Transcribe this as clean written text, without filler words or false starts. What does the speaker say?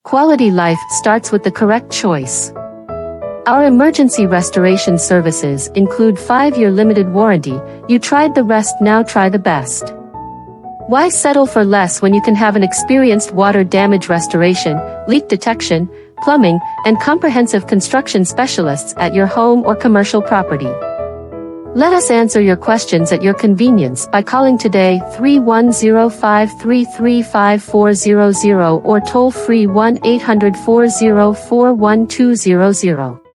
Quality life starts with the correct choice. Our emergency restoration services include 5-year limited warranty. You tried the rest, now try the best. Why settle for less when you can have an experienced water damage restoration, leak detection, plumbing, and comprehensive construction specialists at your home or commercial property? Let us answer your questions at your convenience by calling today 310-533-5400 or toll free 1-800-404-1200.